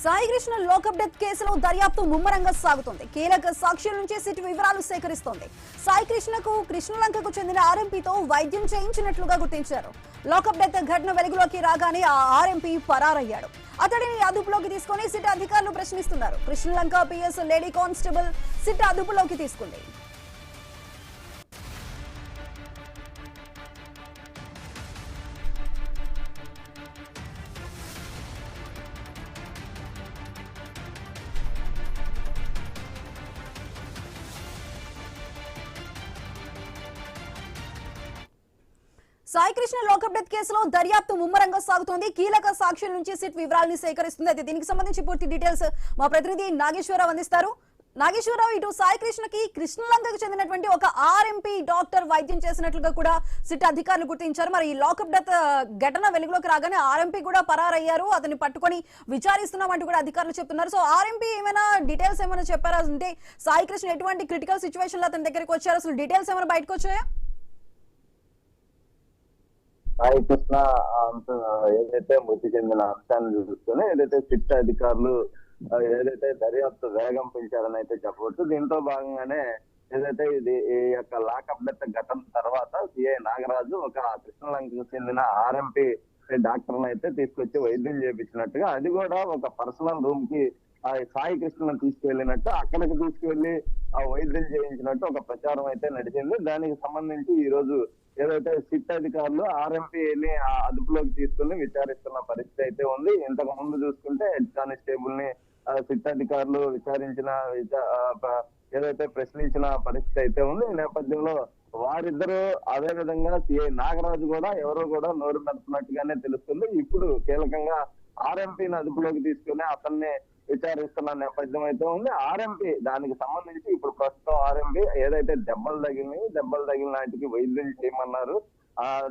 Sai Krishna లోకప్ death కేసులో దర్యాప్తు ముమ్మరంగా సాగుతోంది. కీలక సాక్షుల నుంచి సిట్ వివరాలు సేకరిస్తోంది. సాయి కృష్ణకు కృష్ణలంకకు చెందిన ఆర్ఎంపీతో వైద్యం చేయించినట్లుగా గుర్తించారు. లోకప్ డెత్ ఘటన వెలుగులోకి రాగానే ఆ ఆర్ఎంపీ పరారయ్యాడు. అతడిని అదుపులోకి తీసుకుని సిట్ అధికారులు ప్రశ్నిస్తున్నారు. Krishnalanka PS lady constable SIT అదుపులోకి తీసుకుంది. సాయి కృష్ణ లోకప్ డెత్ కేసులో దర్యాప్తు ముమ్మరంగా సాగుతోంది. కీలక సాక్షుల నుంచి సిట్ వివరాలను సేకరిస్తుంది. అయితే దీనికి సంబంధించి పూర్తి డీటెయిల్స్ మా ప్రతినిధి నాగేశ్వరరావు అందిస్తారు. నాగేశ్వరరావు, ఇటు సాయి కృష్ణకి కృష్ణలంకకు చెందినటువంటి ఒక ఆర్ఎంపీ డాక్టర్ వైద్యం చేసినట్లుగా కూడా సిట్ అధికారులు గుర్తించారు. మరి ఈ లాకప్ డెత్ ఘటన వెలుగులోకి రాగానే ఆర్ఎంపీ కూడా పరారయ్యారు. అతన్ని పట్టుకొని విచారిస్తున్నామంటూ కూడా అధికారులు చెప్తున్నారు. సో ఆర్ఎంపీ ఏమైనా డీటెయిల్స్ ఏమైనా చెప్పారా? అంటే సాయి కృష్ణ ఎటువంటి క్రిటికల్ సిచ్యువేషన్ లో అతని దగ్గరికి వచ్చారు? అసలు డీటెయిల్స్ ఏమైనా బయటకు వచ్చాయా? సాయి కృష్ణ ఏదైతే మృతి చెందిన అంశాన్ని చూసుకుని ఏదైతే సిట్ అధికారులు ఏదైతే దర్యాప్తు వేగం పెంచారని అయితే చెప్పవచ్చు. దీంతో భాగంగానే ఏదైతే ఈ యొక్క లాకప్ డెత్ ఘటన తర్వాత సిఐ నాగరాజు ఒక కృష్ణలంకకు చెందిన ఆర్ఎంపీ డాక్టర్ని అయితే తీసుకొచ్చి వైద్యం చేయించినట్టుగా, అది కూడా ఒక పర్సనల్ రూమ్ కి ఆ సాయి కృష్ణను తీసుకెళ్లినట్టు, అక్కడికి తీసుకెళ్లి ఆ వైద్యం చేయించినట్టు ఒక ప్రచారం అయితే నడిచింది. దానికి సంబంధించి ఈ రోజు ఏదైతే సిట్ అధికారులు ఆర్ఎంపీని అదుపులోకి తీసుకుని విచారిస్తున్న పరిస్థితి అయితే ఉంది. ఇంతకు ముందు చూసుకుంటే హెడ్ కానిస్టేబుల్ ని సిట్ అధికారులు ఏదైతే ప్రశ్నించిన పరిస్థితి అయితే ఉంది. ఈ నేపథ్యంలో వారిద్దరూ అదే విధంగా సిఐ నాగరాజు కూడా ఎవరో కూడా నోరు మెరుతున్నట్టుగానే తెలుస్తుంది. ఇప్పుడు కీలకంగా ఆర్ఎంపీని అదుపులోకి తీసుకుని అతన్ని విచారిస్తున్న నేపథ్యం అయితే ఉంది. ఆర్ఎంపీ దానికి సంబంధించి ఇప్పుడు ప్రస్తుతం ఆర్ఎంపీ ఏదైతే దెబ్బలు తగిలిన వాటికి వైద్యం చేయమన్నారు.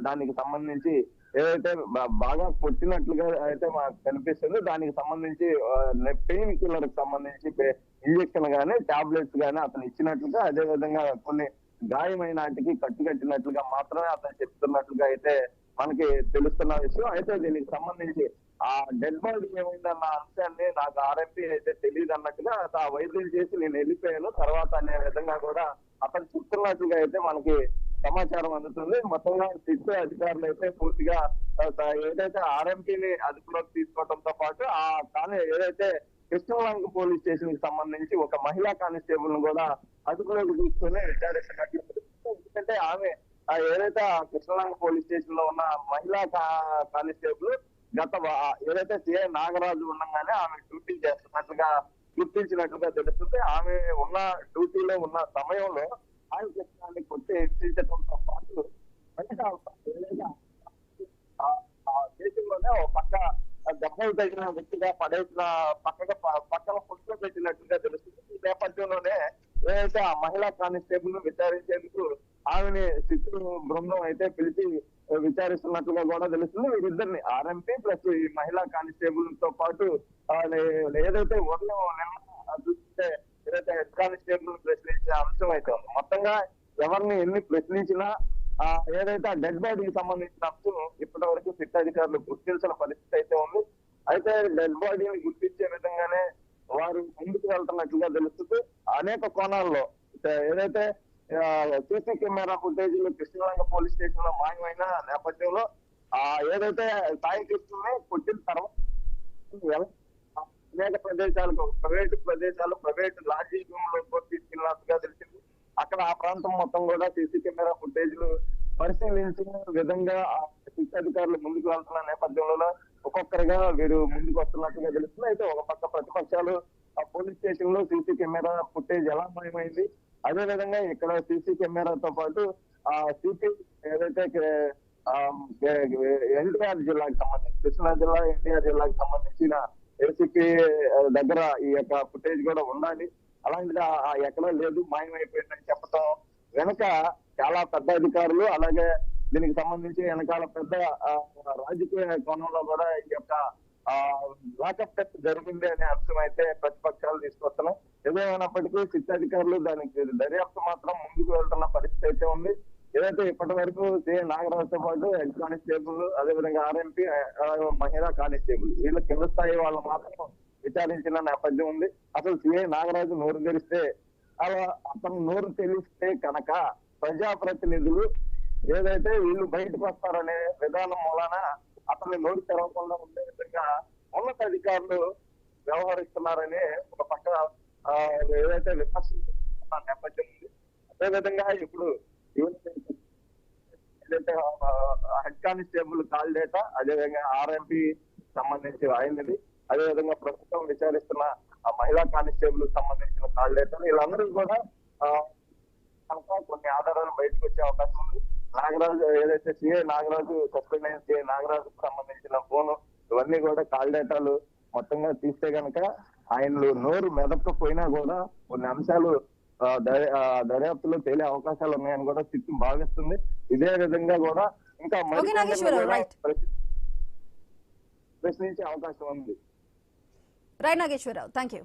దానికి సంబంధించి ఏదైతే బాగా కొట్టినట్లుగా అయితే మాకు కనిపిస్తుంది. దానికి సంబంధించి పెయిన్ కిల్లర్ కి సంబంధించి ఇంజక్షన్ గానీ టాబ్లెట్స్ గానీ అతను ఇచ్చినట్లుగా, అదే విధంగా కొన్ని గాయమైన వాటికి కట్టినట్లుగా మాత్రమే అతను చెప్తున్నట్లుగా అయితే మనకి తెలుస్తున్న విషయం. అయితే దీనికి సంబంధించి ఆ డెడ్ బాడీ ఏమైందన్న అంశాన్ని నాకు ఆర్ఎంపీ అయితే తెలియదు అన్నట్టుగా ఆ వైద్యం చేసి నేను వెళ్ళిపోయాను తర్వాత అనే విధంగా కూడా అతను చెప్తున్నట్లుగా అయితే మనకి సమాచారం అందుతుంది. మొత్తంగా సిట్ అధికారులు అయితే పూర్తిగా ఏదైతే ఆర్ఎంపీని అదుపులోకి తీసుకోవడంతో పాటు ఏదైతే కృష్ణలంక పోలీస్ స్టేషన్ కి సంబంధించి ఒక మహిళా కానిస్టేబుల్ ను కూడా అదుపులోకి తీసుకుని విచారిస్తున్నట్లు. ఎందుకంటే ఆమె ఏదైతే కృష్ణలంక పోలీస్ స్టేషన్ లో ఉన్న మహిళా కానిస్టేబుల్ గత ఏదైతే సిఐ నాగరాజు ఉండగానే ఆమె డ్యూటీ చేస్తున్నట్లుగా గుర్తించినట్లుగా తెలుస్తుంది. ఆమె ఉన్న డ్యూటీలో ఉన్న సమయంలో సాయి కృష్ణాన్ని కొట్టి హెచ్చరించడంతో పాటు దేశంలోనే ఒక పక్క దెబ్బలు తగిన వ్యక్తిగా పడేసిన పక్కన ఫుడ్లో పెట్టినట్లుగా తెలుస్తుంది. ఈ నేపథ్యంలోనే ఏదైతే ఆ మహిళా కానిస్టేబుల్ ను విచారించేందుకు ఆమెని సిట్ బృందం అయితే పిలిచి విచారిస్తున్నట్లుగా కూడా తెలుస్తుంది. వీరిద్దరిని ఆర్ఎంపీ ప్లస్ ఈ మహిళా కానిస్టేబుల్ తో పాటు ఏదైతే చూస్తే ఏదైతే హెడ్ కానిస్టేబుల్ ప్రశ్నించే అంశం అయితే ఉంది. మొత్తంగా ఎవరిని ఎన్ని ప్రశ్నించినా ఏదైతే ఆ డెడ్ బాడీకి సంబంధించిన అంశం ఇప్పటి వరకు సిట్ అధికారులు గుర్తించిన పరిస్థితి అయితే ఉంది. అయితే డెడ్ బాడీని గుర్తించే విధంగానే వారు ముందుకు వెళ్తున్నట్లుగా తెలుస్తుంది. అనేక కోణాల్లో ఏదైతే సీసీ కెమెరా ఫుటేజీలు కృష్ణలంక పోలీస్ స్టేషన్ లో మాయమైన నేపథ్యంలో ఏదైతే సాయి కృష్ణని కొట్టిన తర్వాత అనేక ప్రదేశాలకు ప్రైవేట్ లాడ్జీ రూమ్ లో తీసుకెళ్ళినట్టుగా తెలిసింది. అక్కడ ఆ ప్రాంతం మొత్తం కూడా సీసీ కెమెరా ఫుటేజీలు పరిశీలించిన విధంగా సిట్ అధికారులు ముందుకు వెళ్తున్న నేపథ్యంలో ఒక్కొక్కరిగా వీరు ముందుకు వస్తున్నట్టుగా తెలుస్తుంది. అయితే ఒక పక్క ప్రతిపక్షాలు ఆ పోలీస్ స్టేషన్ లో సీసీ కెమెరా ఫుటేజ్ ఎలా మాయమైంది, అదే విధంగా ఇక్కడ సీసీ కెమెరాతో పాటు ఆ సిపి ఏదైతే ఎన్టీఆర్ జిల్లాకి సంబంధించి కృష్ణా జిల్లా ఎన్టీఆర్ జిల్లాకి సంబంధించిన ఏసీపీ దగ్గర ఈ యొక్క ఫుటేజ్ కూడా ఉండాలి, అలాంటిది ఎక్కడా లేదు, మాయమైపోయిందని చెప్పడం వెనక చాలా పెద్ద అధికారులు, అలాగే దీనికి సంబంధించి వెనకాల పెద్ద రాజకీయ కోణంలో కూడా ఈ యొక్క లాకప్ డెత్ జరిగింది అనే అంశం అయితే ప్రతిపక్షాలు తీసుకొస్తున్నాయి. ఏదేమైనప్పటికీ సిట్ అధికారులు దానికి దర్యాప్తు మాత్రం ముందుకు వెళ్తున్న పరిస్థితి అయితే ఉంది. ఏదైతే ఇప్పటి వరకు సిఐ నాగరాజుతో పాటు హెడ్ కానిస్టేబుల్, అదేవిధంగా ఆర్ఎంపీ, మహిళా కానిస్టేబుల్ వీళ్ళ కింద స్థాయి వాళ్ళు మాత్రం విచారించిన నేపథ్యం ఉంది. అసలు సిఐ నాగరాజు నోరు తెరిస్తే అలా అతను నోరు తెలిస్తే కనుక ప్రజాప్రతినిధులు ఏదైతే వీళ్ళు బయటకు వస్తారనే విధానం మూలాన అతన్ని నోరు తెరవకుండా ఉండే విధంగా ఉన్నత అధికారులు వ్యవహరిస్తున్నారని ఒక పక్క ఏదైతే విమర్శిస్తున్న నేపథ్యం ఉంది. అదేవిధంగా ఇప్పుడు ఏదైతే హెడ్ కానిస్టేబుల్ కాల్ డేటా, అదేవిధంగా ఆర్ఎంపీ సంబంధించి ఆయనది, అదేవిధంగా ప్రస్తుతం విచారిస్తున్న ఆ మహిళా కానిస్టేబుల్ సంబంధించిన కాల్ డేటా, వీళ్ళందరూ కూడా కొన్ని ఆధారాలు బయటకు వచ్చే అవకాశం ఉంది. నాగరాజు ఏదైతే సిఐ నాగరాజు సస్పెండ్ అయిన సిఐ నాగరాజుకు సంబంధించిన ఫోను, ఇవన్నీ కూడా కాల్ డేటాలు మొత్తంగా తీస్తే గనక ఆయన నోరు మెదకపోయినా కూడా కొన్ని అంశాలు దర్యాప్తులో తేలే అవకాశాలు ఉన్నాయని కూడా సిట్టు భావిస్తుంది. ఇదే విధంగా కూడా ఇంకా ప్రశ్నించే అవకాశం ఉంది. Right Nageswararao, thank you.